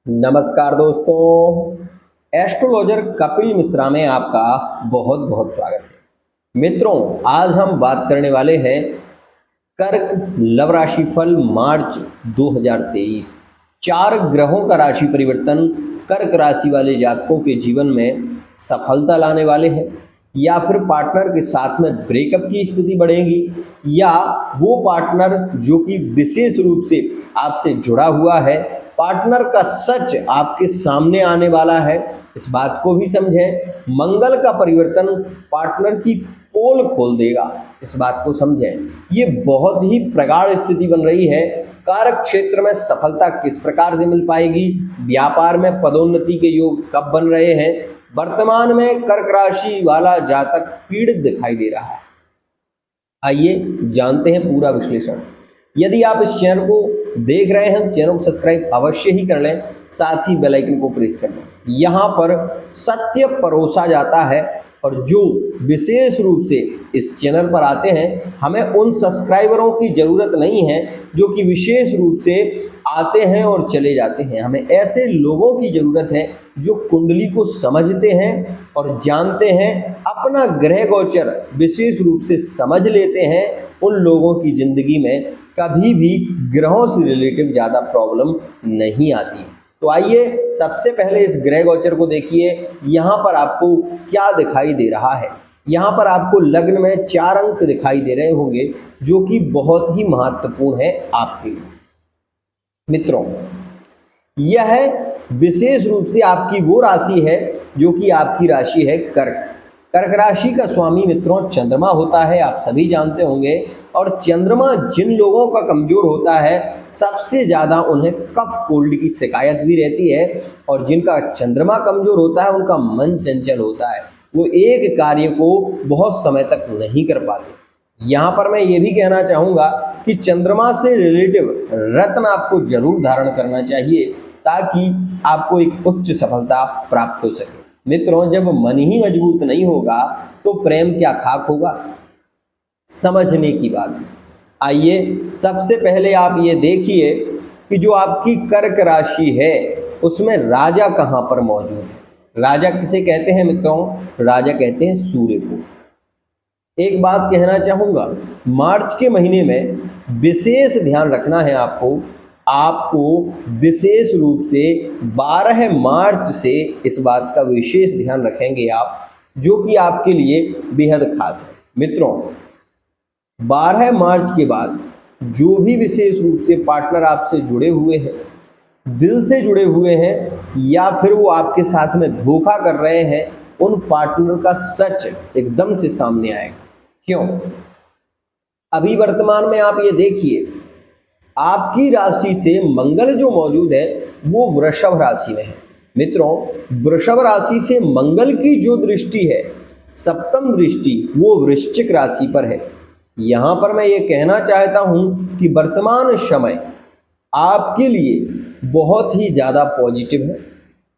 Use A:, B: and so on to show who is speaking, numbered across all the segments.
A: नमस्कार दोस्तों, एस्ट्रोलॉजर कपिल मिश्रा में आपका बहुत बहुत स्वागत है। मित्रों, आज हम बात करने वाले हैं कर्क लव राशि फल मार्च 2023। 4 ग्रहों का राशि परिवर्तन कर्क राशि वाले जातकों के जीवन में सफलता लाने वाले हैं, या फिर पार्टनर के साथ में ब्रेकअप की स्थिति बढ़ेगी, या वो पार्टनर जो कि विशेष रूप से आपसे जुड़ा हुआ है, पार्टनर का सच आपके सामने आने वाला है। इस बात को भी समझें। मंगल का परिवर्तन पार्टनर की पोल खोल देगा, इस बात को समझें। ये बहुत ही प्रगाढ़ स्थिति बन रही है। कारक क्षेत्र में सफलता किस प्रकार से मिल पाएगी, व्यापार में पदोन्नति के योग कब बन रहे हैं। वर्तमान में कर्क राशि वाला जातक पीड़ित दिखाई दे रहा है। आइए जानते हैं पूरा विश्लेषण। यदि आप इस चैनल को देख रहे हैं, चैनल को सब्सक्राइब अवश्य ही कर लें, साथ ही बेल आइकन को प्रेस कर लें। यहाँ पर सत्य परोसा जाता है, और जो विशेष रूप से इस चैनल पर आते हैं, हमें उन सब्सक्राइबरों की ज़रूरत नहीं है जो कि विशेष रूप से आते हैं और चले जाते हैं। हमें ऐसे लोगों की ज़रूरत है जो कुंडली को समझते हैं और जानते हैं, अपना ग्रह गोचर विशेष रूप से समझ लेते हैं। उन लोगों की ज़िंदगी में कभी भी ग्रहों से रिलेटेड ज़्यादा प्रॉब्लम नहीं आती। तो आइए सबसे पहले इस ग्रह गोचर को देखिए। यहाँ पर आपको क्या दिखाई दे रहा है। यहाँ पर आपको लग्न में 4 अंक दिखाई दे रहे होंगे, जो कि बहुत ही महत्वपूर्ण है आपके लिए। मित्रों, यह विशेष रूप से आपकी वो राशि है जो कि आपकी राशि है कर्क। कर्क राशि का स्वामी मित्रों चंद्रमा होता है, आप सभी जानते होंगे। और चंद्रमा जिन लोगों का कमजोर होता है, सबसे ज़्यादा उन्हें कफ कोल्ड की शिकायत भी रहती है। और जिनका चंद्रमा कमजोर होता है, उनका मन चंचल होता है, वो एक कार्य को बहुत समय तक नहीं कर पाते। यहाँ पर मैं ये भी कहना चाहूँगा कि चंद्रमा से रिलेटिव रत्न आपको जरूर धारण करना चाहिए, ताकि आपको एक उच्च सफलता प्राप्त हो सके। मित्रों, जब मन ही मजबूत नहीं होगा तो प्रेम क्या खाक होगा, समझने की बात है। आइए सबसे पहले आप ये देखिए कि जो आपकी कर्क राशि है उसमें राजा कहाँ पर मौजूद है। राजा किसे कहते हैं मित्रों? राजा कहते हैं सूर्य को। एक बात कहना चाहूँगा, मार्च के महीने में विशेष ध्यान रखना है आपको विशेष रूप से 12 मार्च से इस बात का विशेष ध्यान रखेंगे आप, जो कि आपके लिए बेहद खास है। मित्रों, 12 मार्च के बाद जो भी विशेष रूप से पार्टनर आपसे जुड़े हुए हैं, दिल से जुड़े हुए हैं, या फिर वो आपके साथ में धोखा कर रहे हैं, उन पार्टनर का सच एकदम से सामने आएगा। क्यों? अभी वर्तमान में आप ये देखिए, आपकी राशि से मंगल जो मौजूद है वो वृषभ राशि में है। मित्रों, वृषभ राशि से मंगल की जो दृष्टि है, सप्तम दृष्टि, वो वृश्चिक राशि पर है। यहाँ पर मैं ये कहना चाहता हूँ कि वर्तमान समय आपके लिए बहुत ही ज़्यादा पॉजिटिव है।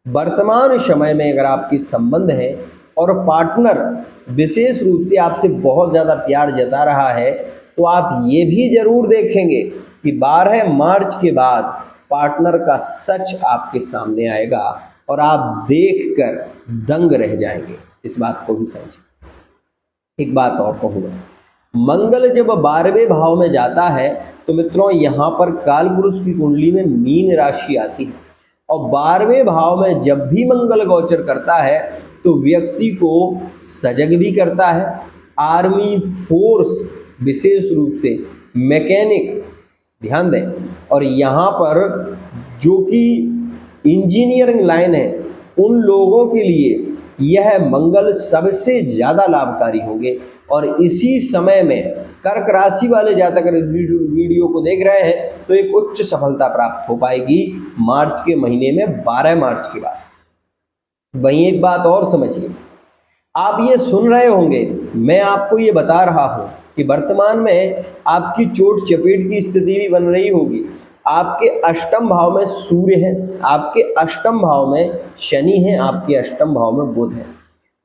A: वर्तमान समय में अगर आपके संबंध है और पार्टनर विशेष रूप से आपसे बहुत ज़्यादा प्यार जता रहा है, तो आप ये भी ज़रूर देखेंगे कि 12 मार्च के बाद पार्टनर का सच आपके सामने आएगा और आप देखकर दंग रह जाएंगे। इस बात को भी समझें। एक बात और कहूँगा, मंगल जब 12वें भाव में जाता है तो मित्रों यहाँ पर कालपुरुष की कुंडली में मीन राशि आती है, और 12वें भाव में जब भी मंगल गोचर करता है तो व्यक्ति को सजग भी करता है। आर्मी फोर्स, विशेष रूप से मैकेनिक, ध्यान दें। और यहाँ पर जो कि इंजीनियरिंग लाइन है, उन लोगों के लिए यह मंगल सबसे ज़्यादा लाभकारी होंगे। और इसी समय में कर्क राशि वाले जातक अगर वीडियो को देख रहे हैं तो एक उच्च सफलता प्राप्त हो पाएगी मार्च के महीने में, 12 मार्च के बाद। वहीं एक बात और समझिए, आप ये सुन रहे होंगे, मैं आपको ये बता रहा हूँ कि वर्तमान में आपकी चोट चपेट की स्थिति भी बन रही होगी। आपके अष्टम भाव में सूर्य है, आपके अष्टम भाव में शनि है, आपके अष्टम भाव में बुध है,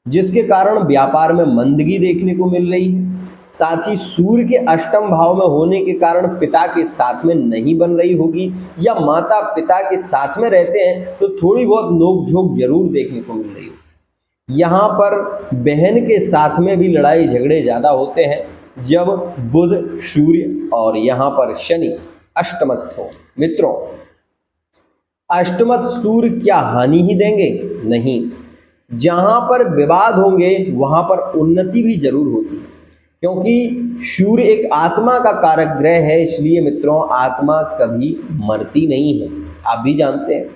A: जिसके कारण व्यापार में मंदगी देखने को मिल रही है। साथ ही सूर्य के अष्टम भाव में होने के कारण पिता के साथ में नहीं बन रही होगी, या माता पिता के साथ में रहते हैं तो थोड़ी बहुत नोक-झोंक जरूर देखने को मिल रही होगी। यहाँ पर बहन के साथ में भी लड़ाई झगड़े ज़्यादा होते हैं जब बुध, सूर्य और यहाँ पर शनि अष्टमस्थ हो। मित्रों, अष्टमस्थ सूर्य क्या हानि ही देंगे? नहीं, जहाँ पर विवाद होंगे वहाँ पर उन्नति भी जरूर होती है, क्योंकि सूर्य एक आत्मा का कारक ग्रह है। इसलिए मित्रों, आत्मा कभी मरती नहीं है, आप भी जानते हैं।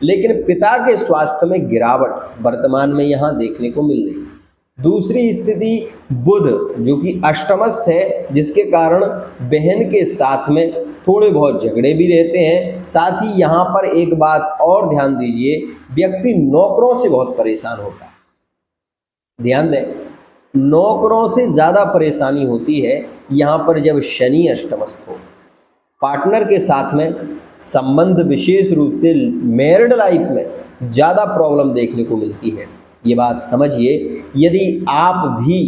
A: लेकिन पिता के स्वास्थ्य में गिरावट वर्तमान में यहाँ देखने को मिल रही है। दूसरी स्थिति बुध जो कि अष्टमस्थ है, जिसके कारण बहन के साथ में थोड़े बहुत झगड़े भी रहते हैं। साथ ही यहाँ पर एक बात और ध्यान दीजिए, व्यक्ति नौकरों से बहुत परेशान होता है। ध्यान दें, नौकरों से ज़्यादा परेशानी होती है यहाँ पर जब शनि अष्टमस्थ हो। पार्टनर के साथ में संबंध, विशेष रूप से मैरिड लाइफ में ज़्यादा प्रॉब्लम देखने को मिलती है। ये बात समझिए। यदि आप भी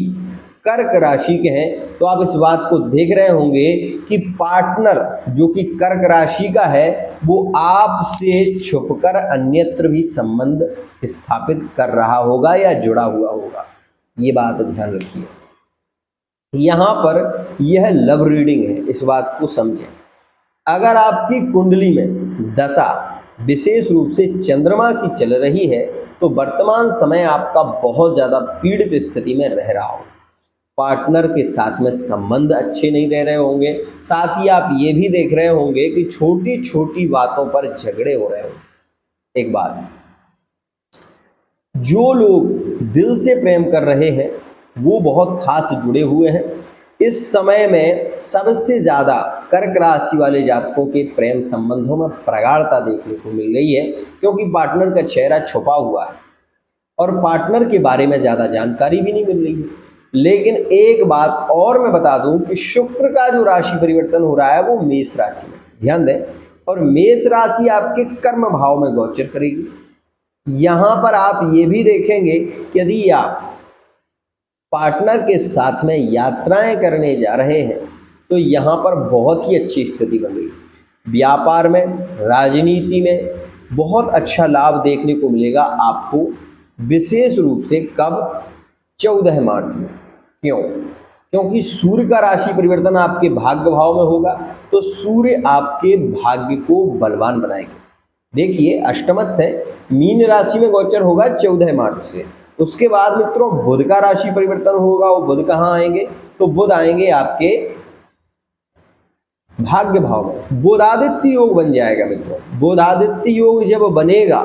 A: कर्क राशि के हैं तो आप इस बात को देख रहे होंगे कि पार्टनर जो कि कर्क राशि का है वो आपसे छुपकर अन्यत्र भी संबंध स्थापित कर रहा होगा या जुड़ा हुआ होगा। ये बात ध्यान रखिए। यहाँ पर यह लव रीडिंग है, इस बात को समझें। अगर आपकी कुंडली में दशा विशेष रूप से चंद्रमा की चल रही है तो वर्तमान समय आपका बहुत ज़्यादा पीड़ित स्थिति में रह रहा हो। पार्टनर के साथ में संबंध अच्छे नहीं रह रहे होंगे। साथ ही आप ये भी देख रहे होंगे कि छोटी छोटी बातों पर झगड़े हो रहे होंगे। एक बात, जो लोग दिल से प्रेम कर रहे हैं वो बहुत खास जुड़े हुए हैं। इस समय में सबसे ज़्यादा कर्क राशि वाले जातकों के प्रेम संबंधों में प्रगाढ़ता देखने को मिल रही है, क्योंकि पार्टनर का चेहरा छुपा हुआ है और पार्टनर के बारे में ज़्यादा जानकारी भी नहीं मिल रही है। लेकिन एक बात और मैं बता दूं कि शुक्र का जो राशि परिवर्तन हो रहा है वो मेष राशि में, ध्यान दें, और मेष राशि आपके कर्म भाव में गोचर करेगी। यहाँ पर आप ये भी देखेंगे कि यदि आप पार्टनर के साथ में यात्राएं करने जा रहे हैं तो यहाँ पर बहुत ही अच्छी स्थिति बन रही है। व्यापार में, राजनीति में बहुत अच्छा लाभ देखने को मिलेगा आपको, विशेष रूप से कब? 14 मार्च में। क्यों? क्योंकि सूर्य का राशि परिवर्तन आपके भाग्य भाव में होगा तो सूर्य आपके भाग्य को बलवान बनाएगा। देखिए, अष्टमस्थ है, मीन राशि में गोचर होगा 14 मार्च से। उसके बाद मित्रों बुध का राशि परिवर्तन होगा। वो बुध कहाँ आएंगे? तो बुध आएंगे आपके भाग्य भाव में। बुधादित्य योग बन जाएगा मित्रों। बुधादित्य योग जब बनेगा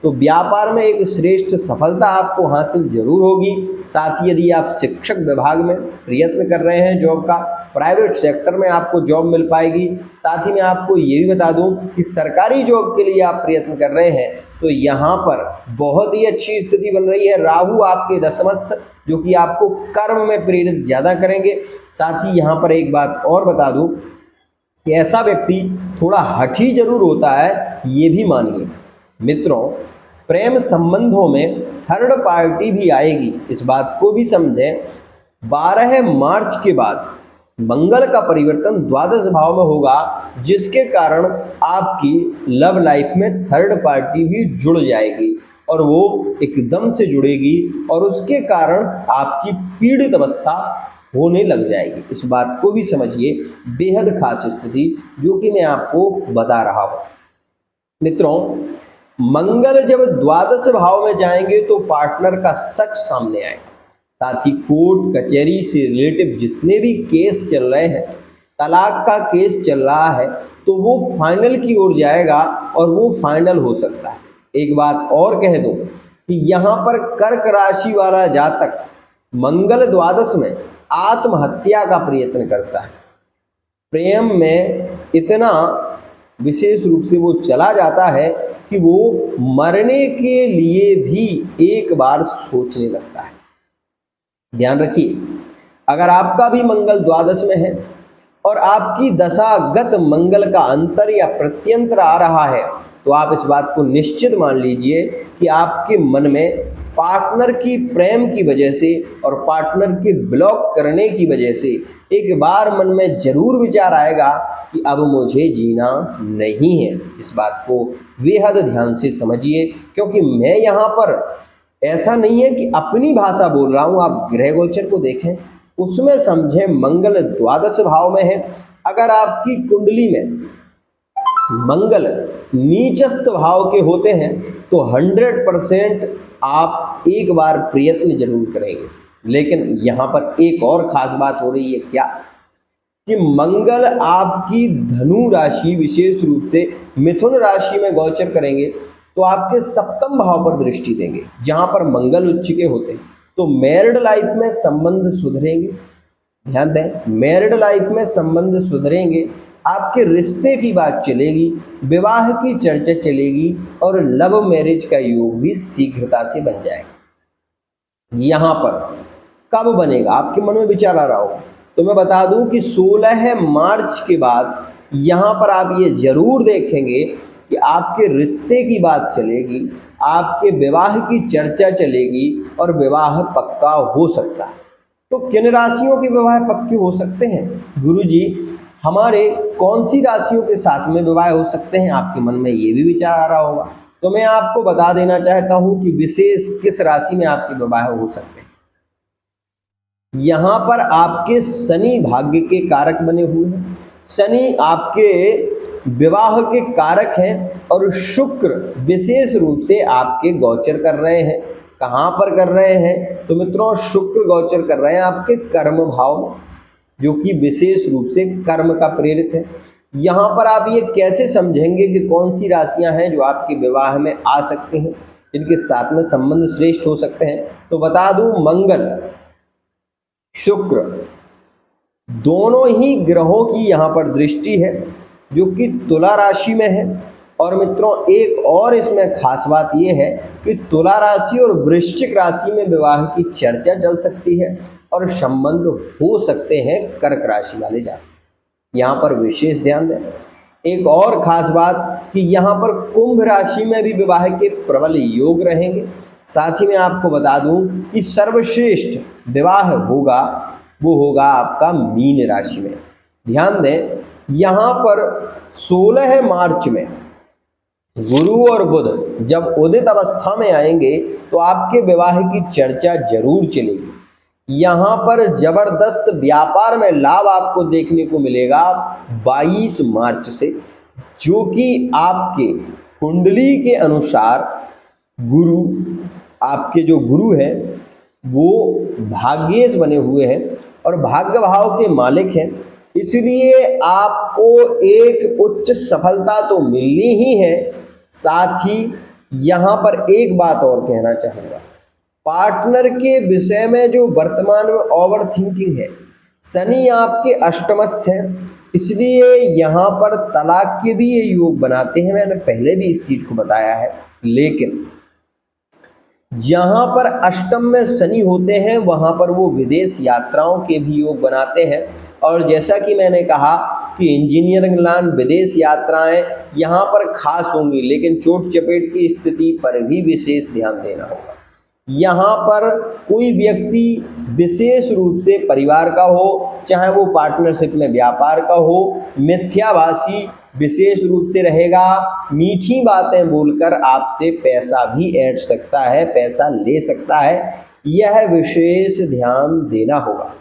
A: तो व्यापार में एक श्रेष्ठ सफलता आपको हासिल जरूर होगी। साथ ही यदि आप शिक्षक विभाग में प्रयत्न कर रहे हैं जॉब का, प्राइवेट सेक्टर में आपको जॉब मिल पाएगी। साथ ही मैं आपको ये भी बता दूं कि सरकारी जॉब के लिए आप प्रयत्न कर रहे हैं तो यहाँ पर बहुत ही अच्छी स्थिति बन रही है। राहु आपके दशमस्थ जो कि आपको कर्म में प्रेरित ज़्यादा करेंगे। साथ ही यहाँ पर एक बात और बता दूं कि ऐसा व्यक्ति थोड़ा हठी जरूर होता है, ये भी मानिए। मित्रों, प्रेम संबंधों में थर्ड पार्टी भी आएगी, इस बात को भी समझें। 12 मार्च के बाद मंगल का परिवर्तन द्वादश भाव में होगा, जिसके कारण आपकी लव लाइफ में थर्ड पार्टी भी जुड़ जाएगी और वो एकदम से जुड़ेगी और उसके कारण आपकी पीड़ित अवस्था होने लग जाएगी। इस बात को भी समझिए, बेहद खास स्थिति जो कि मैं आपको बता रहा हूँ। मित्रों, मंगल जब द्वादश भाव में जाएंगे तो पार्टनर का सच सामने आएगा। साथ ही कोर्ट कचहरी से रिलेटिव जितने भी केस चल रहे हैं, तलाक का केस चल रहा है, तो वो फाइनल की ओर जाएगा और वो फाइनल हो सकता है। एक बात और कह दूं कि यहाँ पर कर्क राशि वाला जातक मंगल द्वादश में आत्महत्या का प्रयत्न करता है। प्रेम में इतना विशेष रूप से वो चला जाता है कि वो मरने के लिए भी एक बार सोचने लगता है। ध्यान रखिए, अगर आपका भी मंगल द्वादश में है और आपकी दशागत मंगल का अंतर या प्रत्यंतर आ रहा है तो आप इस बात को निश्चित मान लीजिए कि आपके मन में पार्टनर की प्रेम की वजह से और पार्टनर के ब्लॉक करने की वजह से एक बार मन में जरूर विचार आएगा कि अब मुझे जीना नहीं है। इस बात को बेहद ध्यान से समझिए, क्योंकि मैं यहाँ पर ऐसा नहीं है कि अपनी भाषा बोल रहा हूँ। आप ग्रह गोचर को देखें, उसमें समझें मंगल द्वादश भाव में है। अगर आपकी कुंडली में मंगल नीचस्थ भाव के होते हैं तो 100% आप एक बार प्रयत्न जरूर करेंगे। लेकिन यहाँ पर एक और खास बात हो रही है, क्या कि मंगल आपकी धनु राशि, विशेष रूप से मिथुन राशि में गोचर करेंगे तो आपके सप्तम भाव पर दृष्टि देंगे, जहां पर मंगल उच्च के होते हैं। तो मैरिड लाइफ में संबंध सुधरेंगे। ध्यान दें, मैरिड लाइफ में संबंध सुधरेंगे, आपके रिश्ते की बात चलेगी, विवाह की चर्चा चलेगी और लव मैरिज का योग भी शीघ्रता से बन जाएगा। यहाँ पर कब बनेगा, आपके मन में विचार आ रहा हो तो मैं बता दूं कि 16 मार्च के बाद यहाँ पर आप ये जरूर देखेंगे कि आपके रिश्ते की बात चलेगी, आपके विवाह की चर्चा चलेगी और विवाह पक्का हो सकता है। तो किन राशियों के विवाह पक्के हो सकते हैं? गुरुजी, हमारे कौन सी राशियों के साथ में विवाह हो सकते हैं? आपके मन में ये भी विचार आ रहा होगा। तो मैं आपको बता देना चाहता हूं कि विशेष किस राशि में आपके विवाह हो सकते हैं। यहाँ पर आपके शनि भाग्य के कारक बने हुए हैं, शनि आपके विवाह के कारक हैं और शुक्र विशेष रूप से आपके गोचर कर रहे हैं। कहाँ पर कर रहे हैं? तो मित्रों, शुक्र गोचर कर रहे हैं आपके कर्म भाव, जो कि विशेष रूप से कर्म का प्रेरित है। यहाँ पर आप ये कैसे समझेंगे कि कौन सी राशियां हैं जो आपके विवाह में आ सकती हैं, जिनके साथ में संबंध श्रेष्ठ हो सकते हैं? तो बता दूं, मंगल शुक्र दोनों ही ग्रहों की यहाँ पर दृष्टि है, जो कि तुला राशि में है। और मित्रों, एक और इसमें खास बात यह है कि तुला राशि और वृश्चिक राशि में विवाह की चर्चा चल सकती है और संबंध हो सकते हैं कर्क राशि वाले जातक। यहाँ पर विशेष ध्यान दें। एक और खास बात कि यहाँ पर कुंभ राशि में भी विवाह के प्रबल योग रहेंगे। साथ ही मैं आपको बता दूं कि सर्वश्रेष्ठ विवाह होगा वो होगा आपका मीन राशि में। ध्यान दें, यहाँ पर 16 मार्च में गुरु और बुध जब उदित अवस्था में आएंगे तो आपके विवाह की चर्चा जरूर चलेगी। यहाँ पर जबरदस्त व्यापार में लाभ आपको देखने को मिलेगा 22 मार्च से, जो कि आपके कुंडली के अनुसार गुरु, आपके जो गुरु हैं वो भाग्येश बने हुए हैं और भाग्य भाव के मालिक हैं। इसलिए आपको एक उच्च सफलता तो मिलनी ही है। साथ ही यहाँ पर एक बात और कहना चाहूँगा, पार्टनर के विषय में जो वर्तमान में ओवर थिंकिंग है, शनि आपके अष्टमस्थ है, इसलिए यहाँ पर तलाक के भी ये योग बनाते हैं। मैंने पहले भी इस चीज को बताया है। लेकिन जहाँ पर अष्टम में शनि होते हैं वहाँ पर वो विदेश यात्राओं के भी योग बनाते हैं। और जैसा कि मैंने कहा कि इंजीनियरिंग लाइन, विदेश यात्राएं यहाँ पर खास होंगी, लेकिन चोट चपेट की स्थिति पर भी विशेष ध्यान देना होगा। यहाँ पर कोई व्यक्ति विशेष रूप से परिवार का हो, चाहे वो पार्टनरशिप में व्यापार का हो, मिथ्याभाषी विशेष रूप से रहेगा, मीठी बातें बोलकर आपसे पैसा भी ऐंठ सकता है, पैसा ले सकता है। यह विशेष ध्यान देना होगा।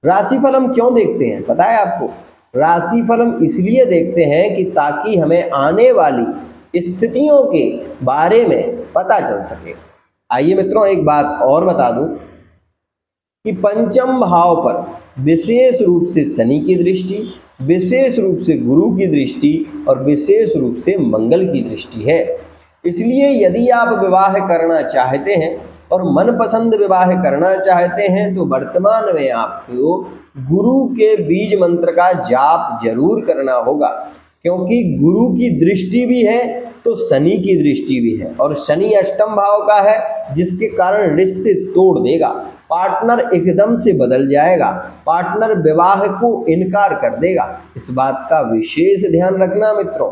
A: राशिफल हम क्यों देखते हैं पता है आपको? राशिफल हम इसलिए देखते हैं कि ताकि हमें आने वाली स्थितियों के बारे में पता चल सके। आइए मित्रों, एक बात और बता दूं कि पंचम भाव पर विशेष रूप से शनि की दृष्टि, विशेष रूप से गुरु की दृष्टि और विशेष रूप से मंगल की दृष्टि है। इसलिए यदि आप विवाह करना चाहते हैं और मनपसंद विवाह करना चाहते हैं तो वर्तमान में आपको गुरु के बीज मंत्र का जाप जरूर करना होगा, क्योंकि गुरु की दृष्टि भी है तो शनि की दृष्टि भी है, और शनि अष्टम भाव का है, जिसके कारण रिश्ते तोड़ देगा, पार्टनर एकदम से बदल जाएगा, पार्टनर विवाह को इनकार कर देगा। इस बात का विशेष ध्यान रखना मित्रों।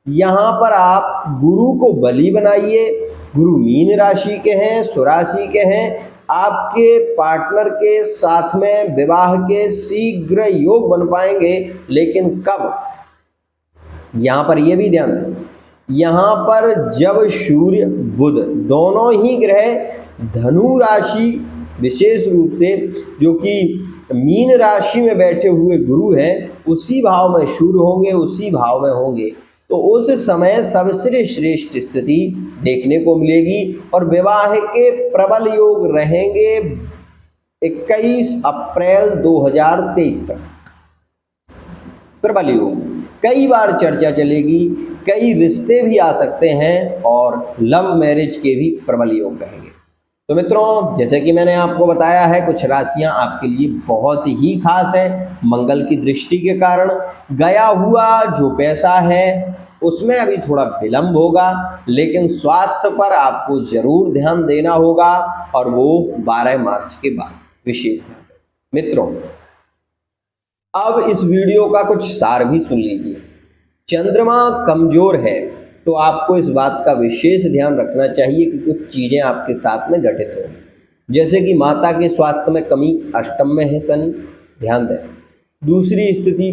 A: यहाँ पर आप गुरु को बलि बनाइए, गुरु मीन राशि के हैं, स्वराशि के हैं, आपके पार्टनर के साथ में विवाह के शीघ्र योग बन पाएंगे। लेकिन कब, यहां पर यह भी ध्यान दें, यहां पर जब सूर्य बुध दोनों ही ग्रह धनु राशि, विशेष रूप से जो कि मीन राशि में बैठे हुए गुरु हैं, उसी भाव में सूर्य होंगे, उसी भाव में होंगे, तो उस समय सबसे श्रेष्ठ स्थिति देखने को मिलेगी और विवाह के प्रबल योग रहेंगे 21 अप्रैल 2023 तक। प्रबल योग, कई बार चर्चा चलेगी, कई रिश्ते भी आ सकते हैं और लव मैरिज के भी प्रबल योग रहेंगे। तो मित्रों, जैसे कि मैंने आपको बताया है, कुछ राशियां आपके लिए बहुत ही खास हैं। मंगल की दृष्टि के कारण गया हुआ जो पैसा है उसमें अभी थोड़ा विलंब होगा, लेकिन स्वास्थ्य पर आपको जरूर ध्यान देना होगा और वो 12 मार्च के बाद विशेष ध्यान। मित्रों, अब इस वीडियो का कुछ सार भी सुन लीजिए। चंद्रमा कमजोर है तो आपको इस बात का विशेष ध्यान रखना चाहिए कि कुछ चीजें आपके साथ में घटित हो, जैसे कि माता के स्वास्थ्य में कमी, अष्टम में है शनि, ध्यान दें। दूसरी स्थिति,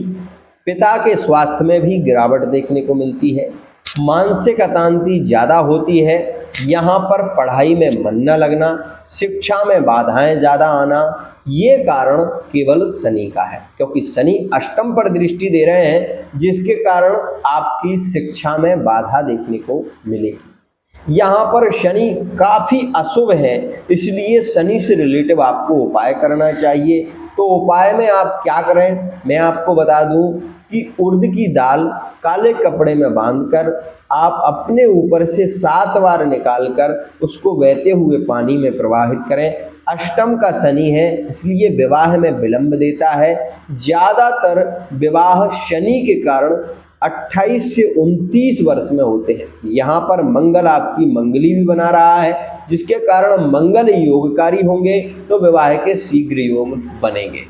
A: पिता के स्वास्थ्य में भी गिरावट देखने को मिलती है। मानसिक अशांति ज़्यादा होती है। यहाँ पर पढ़ाई में मन न लगना, शिक्षा में बाधाएं ज़्यादा आना, ये कारण केवल शनि का है, क्योंकि शनि अष्टम पर दृष्टि दे रहे हैं, जिसके कारण आपकी शिक्षा में बाधा देखने को मिलेगी। यहाँ पर शनि काफ़ी अशुभ है, इसलिए शनि से रिलेटिव आपको उपाय करना चाहिए। तो उपाय में आप क्या करें, मैं आपको बता दूं कि उड़द की दाल काले कपड़े में बांधकर आप अपने ऊपर से 7 बार निकालकर उसको बहते हुए पानी में प्रवाहित करें। अष्टम का शनि है, इसलिए विवाह में विलंब देता है। ज़्यादातर विवाह शनि के कारण 28 से 29 वर्ष में होते हैं। यहाँ पर मंगल आपकी मंगली भी बना रहा है, जिसके कारण मंगल योगकारी होंगे, तो विवाह के शीघ्र योग बनेंगे।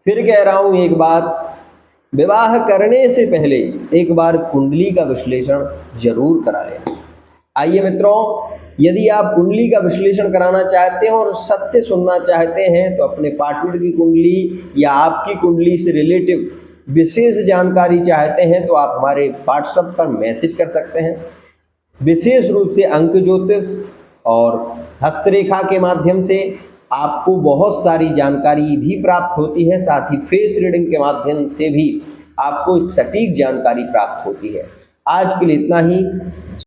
A: फिर कह रहा हूँ एक बात, विवाह करने से पहले एक बार कुंडली का विश्लेषण जरूर करा लेना। आइए मित्रों, यदि आप कुंडली का विश्लेषण कराना चाहते हैं और सत्य सुनना चाहते हैं, तो अपने पार्टनर की कुंडली या आपकी कुंडली से रिलेटिव विशेष जानकारी चाहते हैं तो आप हमारे व्हाट्सएप पर मैसेज कर सकते हैं। विशेष रूप से अंक ज्योतिष और हस्तरेखा के माध्यम से आपको बहुत सारी जानकारी भी प्राप्त होती है, साथ ही फेस रीडिंग के माध्यम से भी आपको एक सटीक जानकारी प्राप्त होती है। आज के लिए इतना ही।